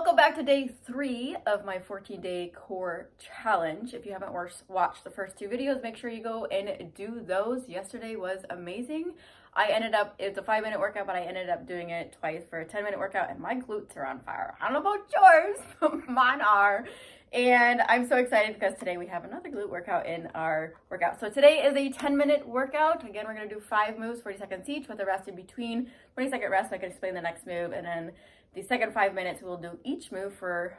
Welcome back to day 3 of my 14-day core challenge. If you haven't watched the first 2 videos, make sure you go and do those. Yesterday was amazing. It's a 5-minute workout, but I ended up doing it twice for a 10-minute workout, and my glutes are on fire. I don't know about yours, but mine are. And I'm so excited because today we have another glute workout in our workout. So today is a 10-minute workout. Again, we're going to do 5 moves, 40 seconds each, with a rest in between. 20-second rest so I can explain the next move, and then the second 5 minutes we'll do each move for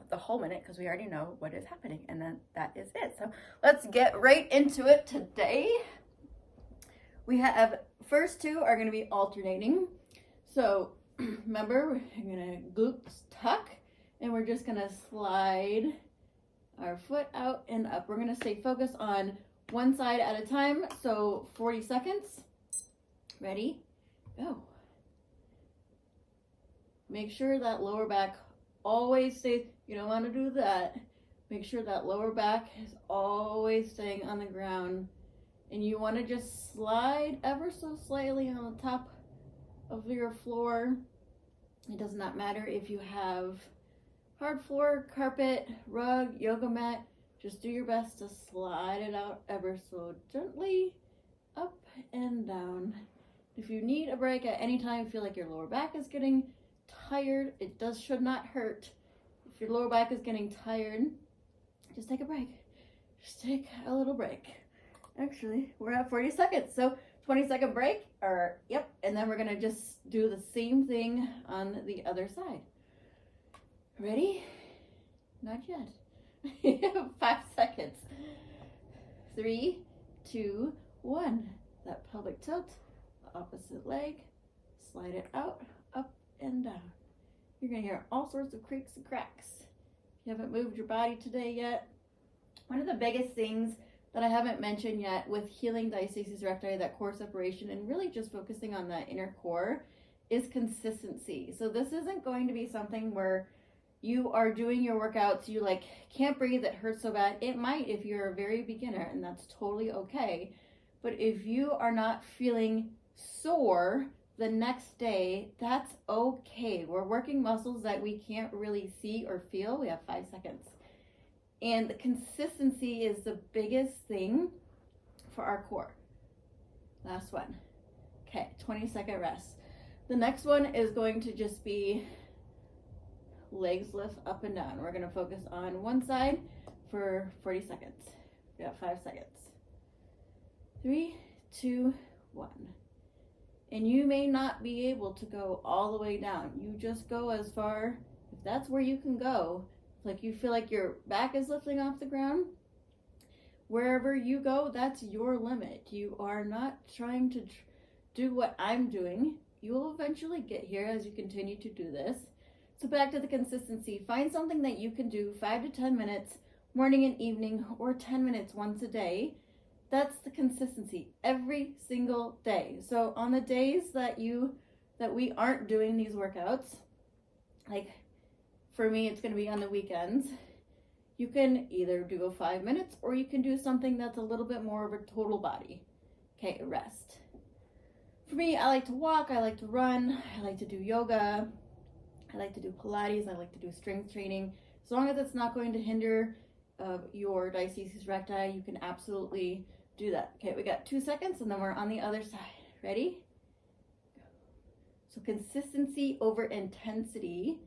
the whole minute because we already know what is happening, and then that is it. So let's get right into it today. We have first 2 are going to be alternating. So remember, we're going to glutes tuck, and we're just going to slide our foot out and up. We're going to stay focused on one side at a time. So 40 seconds. Ready? Go. Make sure that lower back always stays. You don't want to do that. Make sure that lower back is always staying on the ground. And you want to just slide ever so slightly on the top of your floor. It does not matter if you have hard floor, carpet, rug, yoga mat. Just do your best to slide it out ever so gently, up and down. If you need a break at any time, feel like your lower back is getting tired, should not hurt. If your lower back is getting tired, just take a break. Just take a little break. Actually, we're at 40 seconds, so 20-second break, and then we're gonna just do the same thing on the other side. Ready? Not yet. 5 seconds. 3, 2, 1. That pelvic tilt, the opposite leg, slide it out, up and down. You're gonna hear all sorts of creaks and cracks. If you haven't moved your body today yet, one of the biggest things that I haven't mentioned yet with healing diastasis recti, that core separation, and really just focusing on that inner core, is consistency. So this isn't going to be something where you are doing your workouts, you can't breathe, it hurts so bad. It might if you're a very beginner, and that's totally okay. But if you are not feeling sore the next day, that's okay. We're working muscles that we can't really see or feel. We have 5 seconds. And the consistency is the biggest thing for our core. Last one. Okay, 20-second rest. The next one is going to just be legs lift up and down. We're going to focus on one side for 40 seconds. We got 5 seconds. 3, 2, 1. And you may not be able to go all the way down. You just go as far, if that's where you can go, like you feel like your back is lifting off the ground, wherever you go, that's your limit. You are not trying to do what I'm doing. You will eventually get here as you continue to do this. So back to the consistency. Find something that you can do 5 to 10 minutes, morning and evening, or 10 minutes once a day. That's the consistency every single day. So on the days that we aren't doing these workouts, like for me, it's going to be on the weekends, you can either do 5 minutes or you can do something that's a little bit more of a total body. Okay, rest. For me, I like to walk, I like to run, I like to do yoga, I like to do Pilates, I like to do strength training. As long as it's not going to hinder your diastasis recti, you can absolutely do that. Okay, we got 2 seconds and then we're on the other side. Ready? So consistency over intensity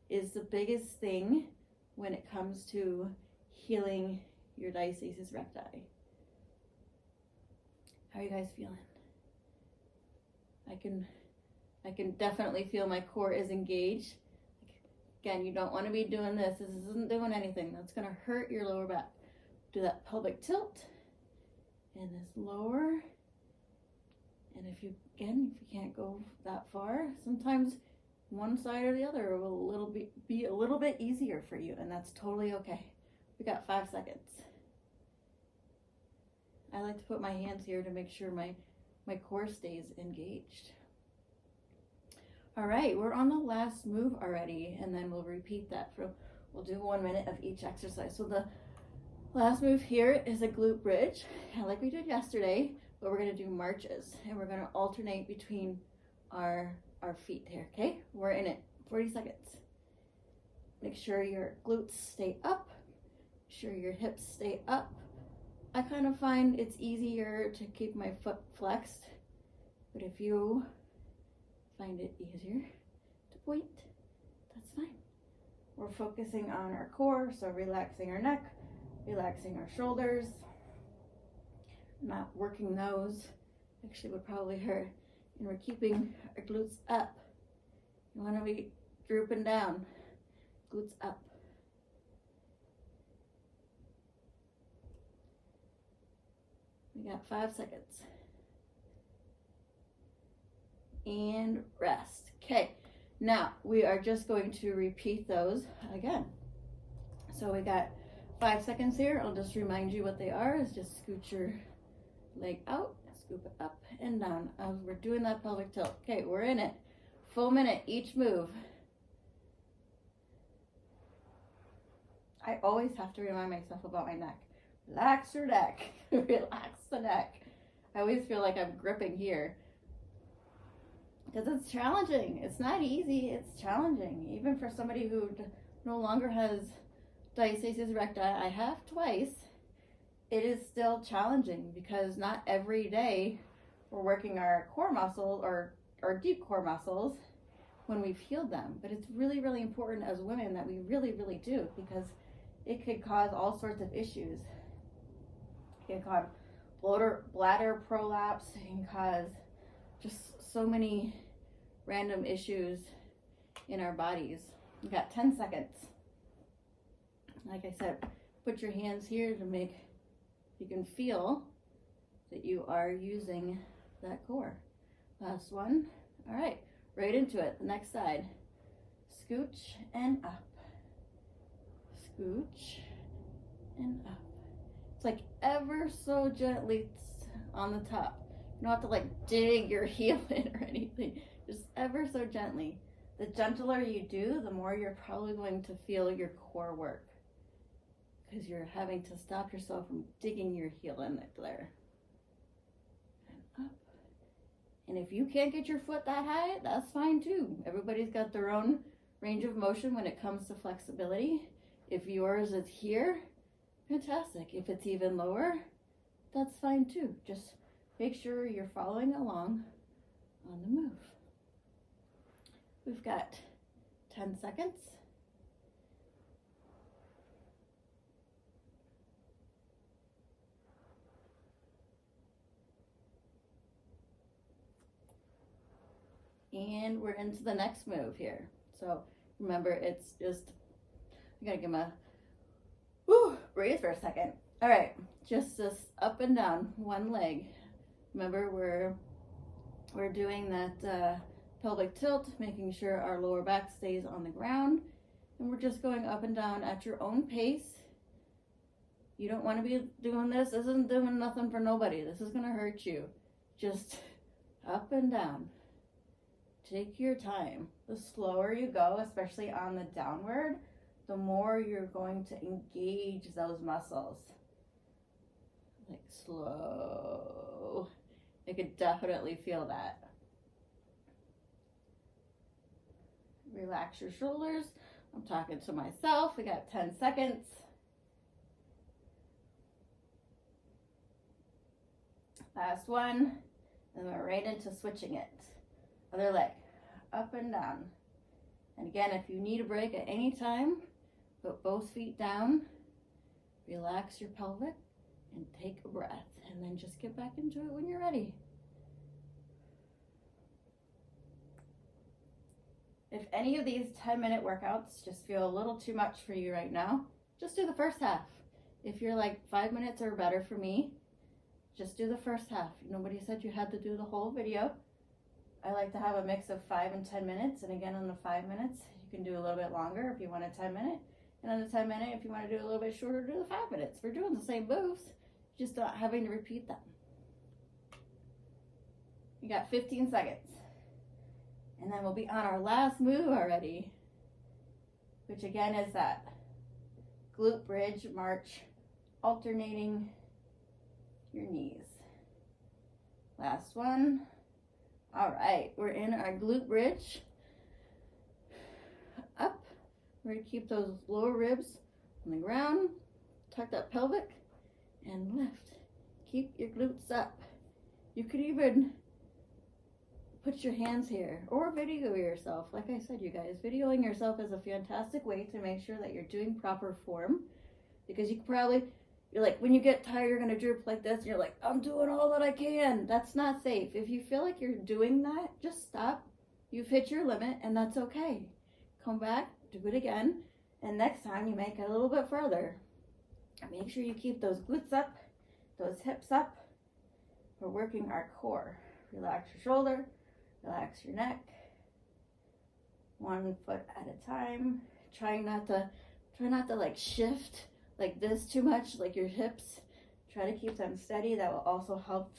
is the biggest thing when it comes to healing your diastasis recti. How are you guys feeling? I can definitely feel my core is engaged. Again, you don't want to be doing this. This isn't doing anything. That's going to hurt your lower back. Do that pelvic tilt. And this lower. And if you can't go that far, sometimes one side or the other will be a little bit easier for you, and that's totally okay. We got 5 seconds. I like to put my hands here to make sure my core stays engaged. All right, we're on the last move already, and then we'll repeat that. We'll do 1 minute of each exercise. So the last move here is a glute bridge, like we did yesterday, but we're going to do marches, and we're going to alternate between our feet here, okay? We're in it. 40 seconds. Make sure your glutes stay up. Make sure your hips stay up. I kind of find it's easier to keep my foot flexed, but if you find it easier to point, that's fine. We're focusing on our core, so relaxing our neck, relaxing our shoulders, not working those. Actually would probably hurt. And we're keeping our glutes up. You want to be drooping down, glutes up. We got 5 seconds. And rest. Okay, now we are just going to repeat those again. So we got 5 seconds here. I'll just remind you what they are. Is just scoot your leg out, scoop it up and down as we're doing that pelvic tilt. Okay, we're in it. Full minute each move. I always have to remind myself about my neck. Relax your neck. Relax the neck. I always feel like I'm gripping here because it's challenging. It's not easy. It's challenging. Even for somebody who no longer has diastasis recti, I have twice. It is still challenging because not every day we're working our core muscles or our deep core muscles when we've healed them. But it's really, really important as women that we really, really do, because it could cause all sorts of issues. It can cause bladder prolapse. It can cause just so many random issues in our bodies. You got 10 seconds. Like I said, put your hands here to make, you can feel that you are using that core. Last one. All right, right into it. The next side. Scooch and up. Scooch and up. It's like ever so gently on the top. You don't have to like dig your heel in or anything. Just ever so gently. The gentler you do, the more you're probably going to feel your core work, because you're having to stop yourself from digging your heel in there. And up. And if you can't get your foot that high, that's fine too. Everybody's got their own range of motion when it comes to flexibility. If yours is here, fantastic. If it's even lower, that's fine too. Just make sure you're following along on the move. We've got 10 seconds. And we're into the next move here. So remember, it's just, I gotta give a breathe for a second. All right, just this up and down, one leg. Remember, we're doing that pelvic tilt, making sure our lower back stays on the ground, and we're just going up and down at your own pace. You don't want to be doing this. This isn't doing nothing for nobody. This is gonna hurt you. Just up and down. Take your time. The slower you go, especially on the downward, the more you're going to engage those muscles. Like slow. I could definitely feel that. Relax your shoulders. I'm talking to myself. We got 10 seconds. Last one. And we're right into switching it. Other leg. Up and down. And again, if you need a break at any time, put both feet down, relax your pelvic, and take a breath. And then just get back into it when you're ready. If any of these 10-minute workouts just feel a little too much for you right now, just do the first half. If you're like 5 minutes or better for me, just do the first half. Nobody said you had to do the whole video. I like to have a mix of 5 and 10 minutes. And again, on the 5 minutes, you can do a little bit longer if you want a 10-minute. And on the 10-minute, if you want to do a little bit shorter, do the 5 minutes. We're doing the same moves, just not having to repeat them. You got 15 seconds. And then we'll be on our last move already, which again is that glute bridge march, alternating your knees. Last one. All right, we're in our glute bridge. Up, We're going to keep those lower ribs on the ground. Tuck that pelvic and lift. Keep your glutes up. You could even put your hands here or video yourself. Like I said, you guys, videoing yourself is a fantastic way to make sure that you're doing proper form, because you probably, you're like, when you get tired, you're going to droop like this and you're like, I'm doing all that I can. That's not safe. If you feel like you're doing that, just stop. You've hit your limit and that's okay. Come back, do it again, and next time you make it a little bit further. Make sure you keep those glutes up, those hips up. We're working our core. Relax your shoulder, relax your neck. 1 foot at a time. Try not to like shift like this too much, like your hips. Try to keep them steady. That will also help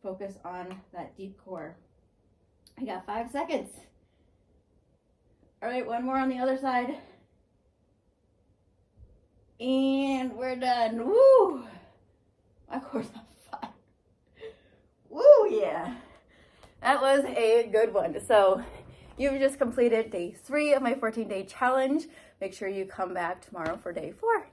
focus on that deep core. I got 5 seconds. All right, one more on the other side. And we're done. Woo! My core's on fire. Woo, yeah. That was a good one. So you've just completed day 3 of my 14-day challenge. Make sure you come back tomorrow for day 4.